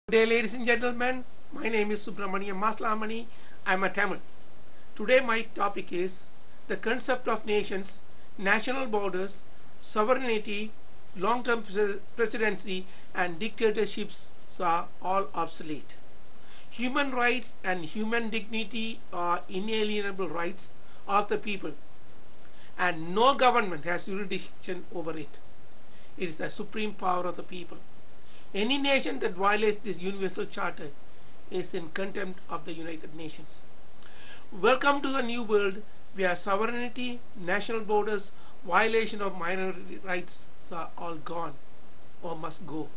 Good day, ladies and gentlemen. My name is Subramaniam Maslamani. I am a Tamil. Today my topic is the concept of nations, national borders, sovereignty, long-term presidency and dictatorships are all obsolete. Human rights and human dignity are inalienable rights of the people, and no government has jurisdiction over it. It is the supreme power of the people. Any nation that violates this universal charter is in contempt of the United Nations. Welcome to the new world where sovereignty, national borders, violation of minority rights are all gone or must go.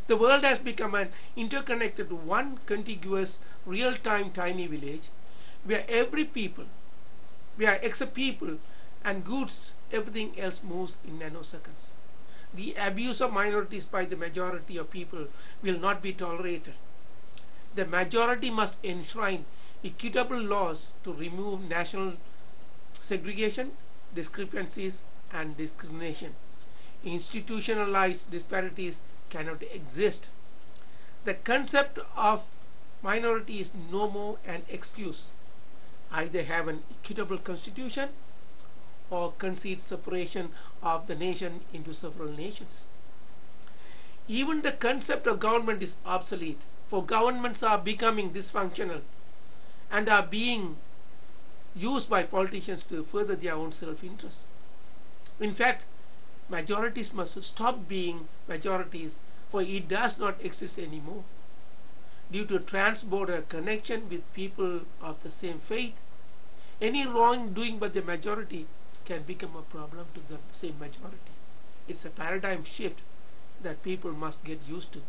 The world has become an interconnected, one contiguous, real-time tiny village where except people and goods, everything else moves in nanoseconds. The abuse of minorities by the majority of people will not be tolerated. The majority must enshrine equitable laws to remove national segregation, discrepancies, and discrimination. Institutionalized disparities cannot exist. The concept of minority is no more an excuse. Either have an equitable constitution or concede separation of the nation into several nations. Even the concept of government is obsolete, for governments are becoming dysfunctional and are being used by politicians to further their own self-interest. In fact, majorities must stop being majorities, for it does not exist anymore. Due to trans-border connection with people of the same faith, any wrongdoing by the majority can become a problem to the same majority. It's a paradigm shift that people must get used to.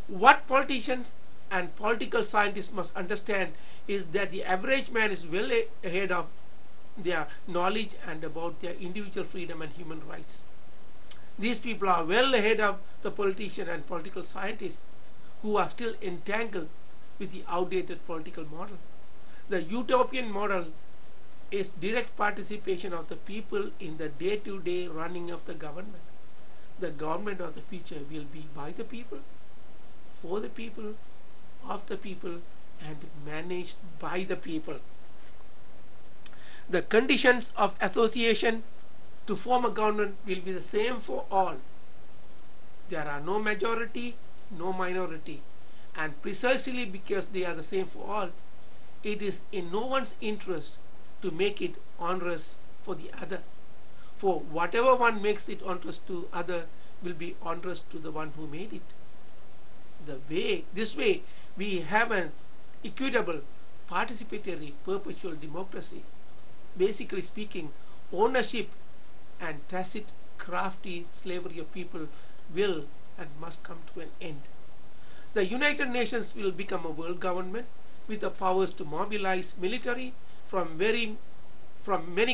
What politicians and political scientists must understand is that the average man is well ahead of their knowledge and about their individual freedom and human rights. These people are well ahead of the politician and political scientists who are still entangled with the outdated political model. The utopian model is direct participation of the people in the day-to-day running of the government. The government of the future will be by the people, for the people, of the people, and managed by the people. The conditions of association to form a government will be the same for all. There are no majority, no minority, and precisely because they are the same for all, it is in no one's interest to make it onerous for the other. For whatever one makes it onerous to other will be onerous to the one who made it. This way, we have an equitable, participatory, perpetual democracy. Basically speaking, ownership and tacit, crafty slavery of people will and must come to an end. The United Nations will become a world government with the powers to mobilize military from many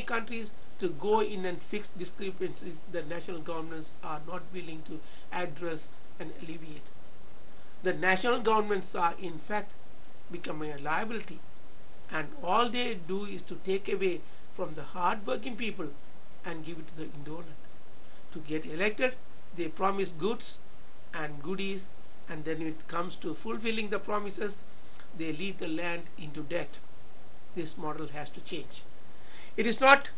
countries to go in and fix discrepancies that national governments are not willing to address and alleviate. The national governments are in fact becoming a liability, and all they do is to take away from the hard-working people and give it to the indolent. To get elected, they promise goods and goodies, and then when it comes to fulfilling the promises, they leave the land into debt. This model has to change. It is not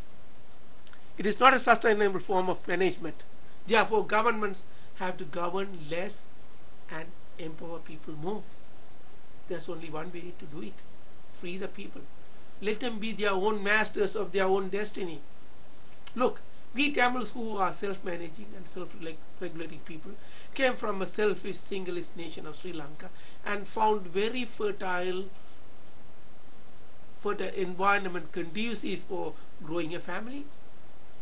a sustainable form of management. Therefore, governments have to govern less and empower people more. There's only one way to do it. Free the people. Let them be their own masters of their own destiny. Look, we Tamils who are self-managing and self-regulating people came from a selfish, singlist nation of Sri Lanka and found very fertile environment conducive for growing a family,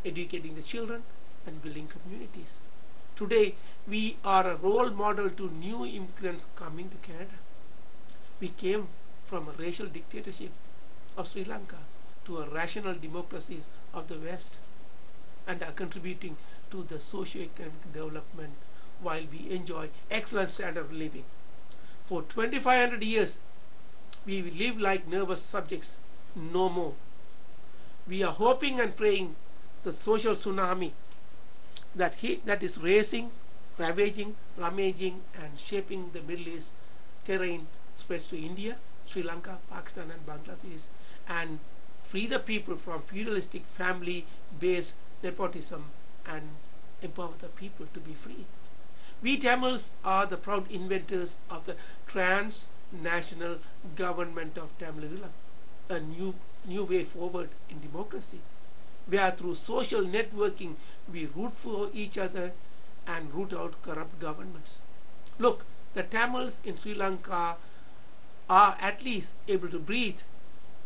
educating the children, and building communities. Today, we are a role model to new immigrants coming to Canada. We came from a racial dictatorship of Sri Lanka to a rational democracies of the West and are contributing to the socio-economic development while we enjoy excellent standard of living. For 2500 years, we live like nervous subjects, no more. We are hoping and praying the social tsunami that is racing ravaging, rummaging, and shaping the Middle East terrain spreads to India, Sri Lanka, Pakistan, and Bangladesh, and free the people from feudalistic family-based nepotism and empower the people to be free. We Tamils are the proud inventors of the transnational government of Tamilulam, a new way forward in democracy, where through social networking we root for each other and root out corrupt governments. Look, the Tamils in Sri Lanka are at least able to breathe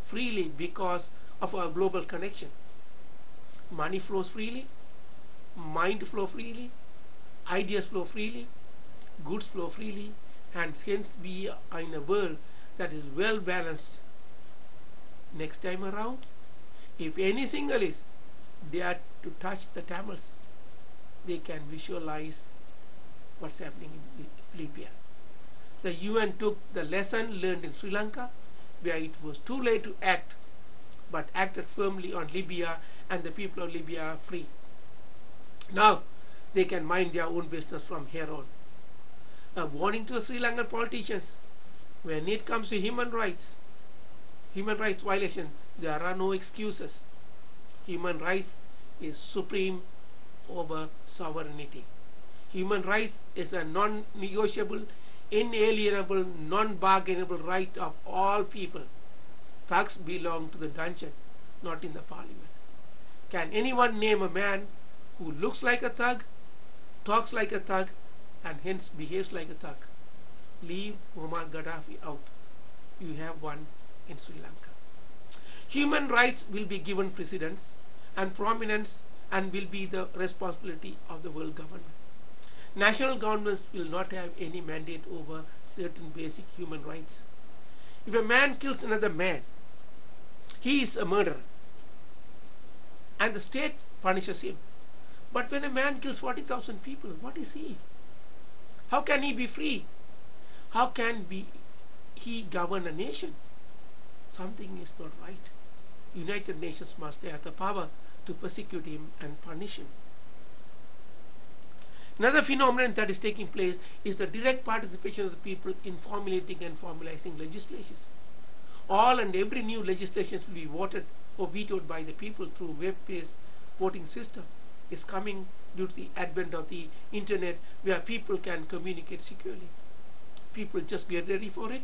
freely because of our global connection. Money flows freely, mind flow freely, ideas flow freely, goods flow freely, and hence we are in a world that is well balanced. Next time around, if any Sinhalese dare to touch the Tamils, they can visualize what's happening in Libya. The UN took the lesson learned in Sri Lanka, where it was too late to act, but acted firmly on Libya, and the people of Libya are free. Now they can mind their own business from here on. A warning to the Sri Lankan politicians: when it comes to human rights violation, there are no excuses. Human rights is supreme over sovereignty. Human rights is a non-negotiable, inalienable, non-bargainable right of all people. Thugs belong to the dungeon, not in the parliament. Can anyone name a man who looks like a thug, talks like a thug, and hence behaves like a thug? Leave Muammar Gaddafi out. You have one in Sri Lanka. Human rights will be given precedence and prominence and will be the responsibility of the world government. National governments will not have any mandate over certain basic human rights. If a man kills another man, he is a murderer, and the state punishes him. But when a man kills 40,000 people, what is he? How can he be free? How can he govern a nation? Something is not right. United Nations must have the power to persecute him and punish him. Another phenomenon that is taking place is the direct participation of the people in formulating and formalizing legislations. All and every new legislation will be voted or vetoed by the people through web-based voting system. It's coming due to the advent of the internet, where people can communicate securely. People just get ready for it,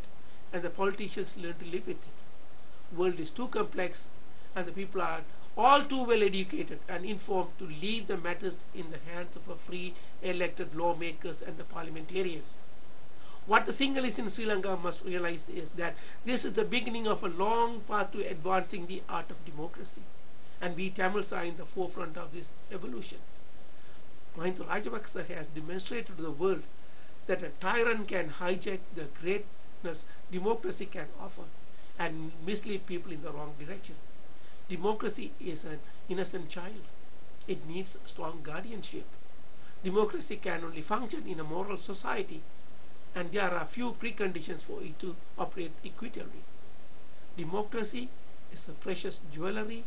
and the politicians learn to live with it. World is too complex, and the people are all too well educated and informed to leave the matters in the hands of a free elected lawmakers and the parliamentarians. What the Sinhalese in Sri Lanka must realize is that this is the beginning of a long path to advancing the art of democracy, and we Tamils are in the forefront of this evolution. Mahinda Rajapaksa has demonstrated to the world that a tyrant can hijack the greatness democracy can offer and mislead people in the wrong direction. Democracy is an innocent child. It needs strong guardianship. Democracy can only function in a moral society, and there are few preconditions for it to operate equitably. Democracy is a precious jewelry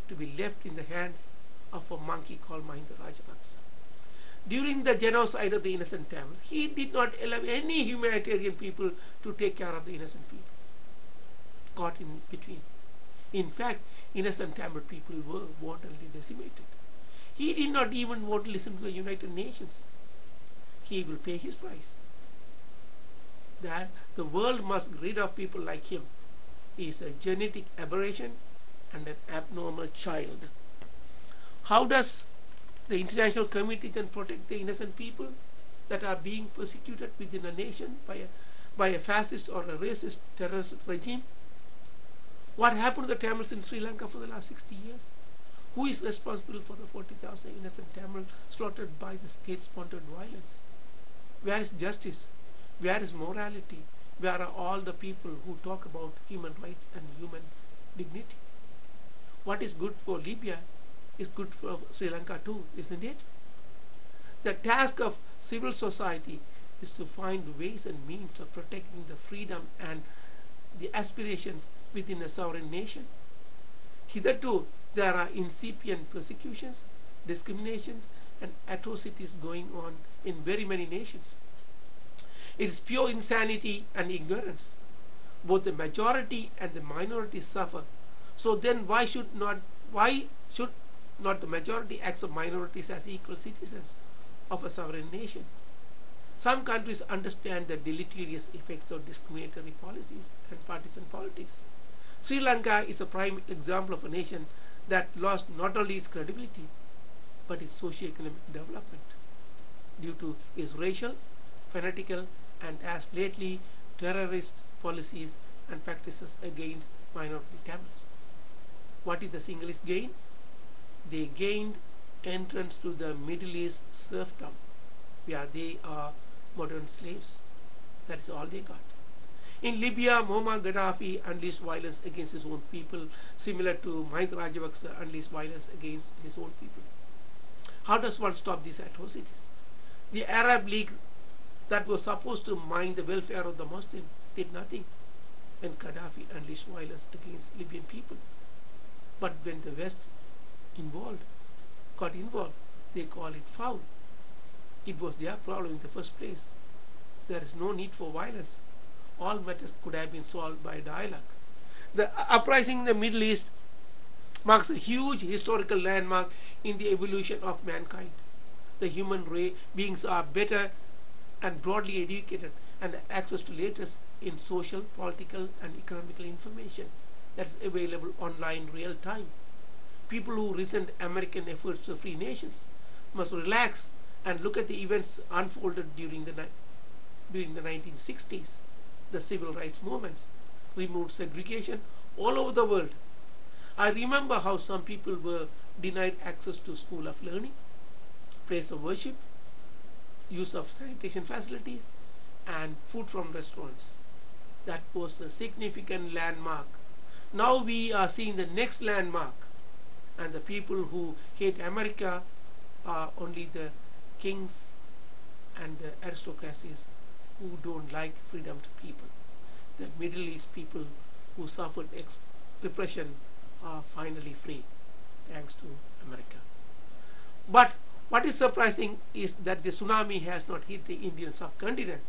to be left in the hands of a monkey called Mahinda Rajapaksa. During the genocide of the innocent Tamils, he did not allow any humanitarian people to take care of the innocent people caught in between. In fact, innocent Tamil people were wantonly decimated. He did not even want to listen to the United Nations. He will pay his price. That the world must get rid of people like him. He is a genetic aberration and an abnormal child. How does the international community then protect the innocent people that are being persecuted within a nation by a fascist or a racist terrorist regime? What happened to the Tamils in Sri Lanka for the last 60 years? Who is responsible for the 40,000 innocent Tamils slaughtered by the state-sponsored violence? Where is justice? Where is morality? Where are all the people who talk about human rights and human dignity? What is good for Libya is good for Sri Lanka too, isn't it? The task of civil society is to find ways and means of protecting the freedom and the aspirations within a sovereign nation. Hitherto, there are incipient persecutions, discriminations, and atrocities going on in very many nations. It is pure insanity and ignorance. Both the majority and the minority suffer. So then why should not the majority accept minorities as equal citizens of a sovereign nation? Some countries understand the deleterious effects of discriminatory policies and partisan politics. Sri Lanka is a prime example of a nation that lost not only its credibility but its socio-economic development due to its racial, fanatical, and as lately terrorist policies and practices against minority Tamils. What is the Sinhalese gain? They gained entrance to the Middle East serfdom, where they are modern slaves. That is all they got. In Libya, Muammar Gaddafi unleashed violence against his own people, similar to Mahinda Rajapaksa unleashed violence against his own people. How does one stop these atrocities? The Arab League that was supposed to mind the welfare of the Muslim did nothing when Gaddafi unleashed violence against Libyan people. But when the West got involved, they call it foul. It was their problem in the first place. There is no need for violence. All matters could have been solved by dialogue. The uprising in the Middle East marks a huge historical landmark in the evolution of mankind. The human beings are better and broadly educated and access to latest in social, political, and economical information that is available online real time. People who resent American efforts to free nations must relax and look at the events unfolded during the 1960s. The civil rights movements removed segregation all over the world. I remember how some people were denied access to school of learning, place of worship, use of sanitation facilities, and food from restaurants. That was a significant landmark. Now we are seeing the next landmark, and the people who hate America are only the kings and the aristocracies who don't like freedom to people. The Middle East people who suffered repression are finally free, thanks to America. But what is surprising is that the tsunami has not hit the Indian subcontinent,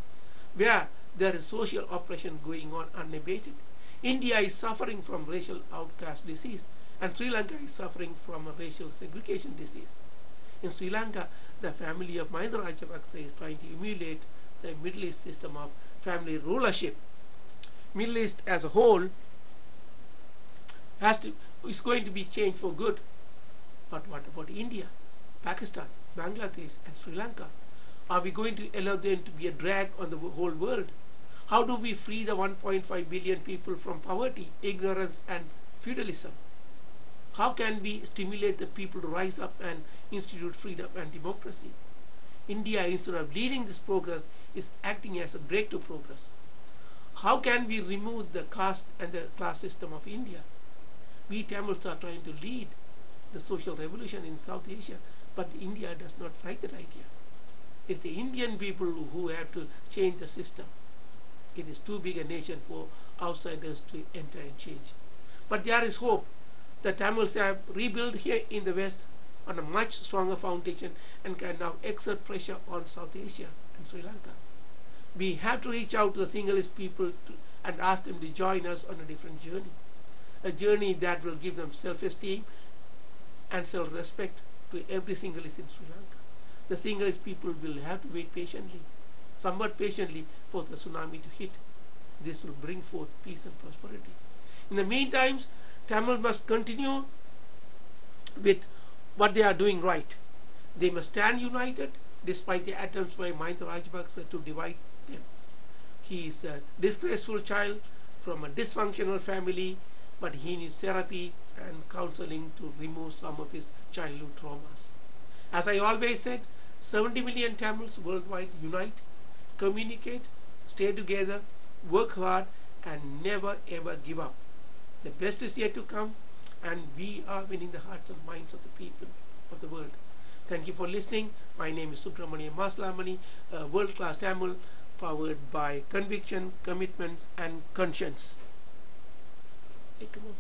where there is social oppression going on unabated. India is suffering from racial outcast disease, and Sri Lanka is suffering from a racial segregation disease. In Sri Lanka, the family of Mahinda Rajapaksa is trying to emulate the Middle East system of family rulership. Middle East as a whole is going to be changed for good. But what about India, Pakistan, Bangladesh, and Sri Lanka? Are we going to allow them to be a drag on the whole world? How do we free the 1.5 billion people from poverty, ignorance, and feudalism? How can we stimulate the people to rise up and institute freedom and democracy? India, instead of leading this progress, is acting as a brake to progress. How can we remove the caste and the class system of India? We Tamils are trying to lead the social revolution in South Asia, but India does not like that idea. It's the Indian people who have to change the system. It is too big a nation for outsiders to enter and change. But there is hope. The Tamils have rebuilt here in the West on a much stronger foundation and can now exert pressure on South Asia and Sri Lanka. We have to reach out to the Sinhalese people and ask them to join us on a different journey. A journey that will give them self-esteem and self-respect to every Sinhalese in Sri Lanka. The Sinhalese people will have to wait patiently, somewhat patiently, for the tsunami to hit. This will bring forth peace and prosperity. In the meantime, Tamil must continue with what they are doing right. They must stand united despite the attempts by Mahinda Rajapaksa to divide them. He is a disgraceful child from a dysfunctional family, but he needs therapy and counseling to remove some of his childhood traumas. As I always said, 70 million Tamils worldwide unite, communicate, stay together, work hard, and never ever give up. The best is yet to come, and we are winning the hearts and minds of the people of the world. Thank you for listening. My name is Subramanian Maslamani, a world-class Tamil powered by conviction, commitments, and conscience. Hey, come on.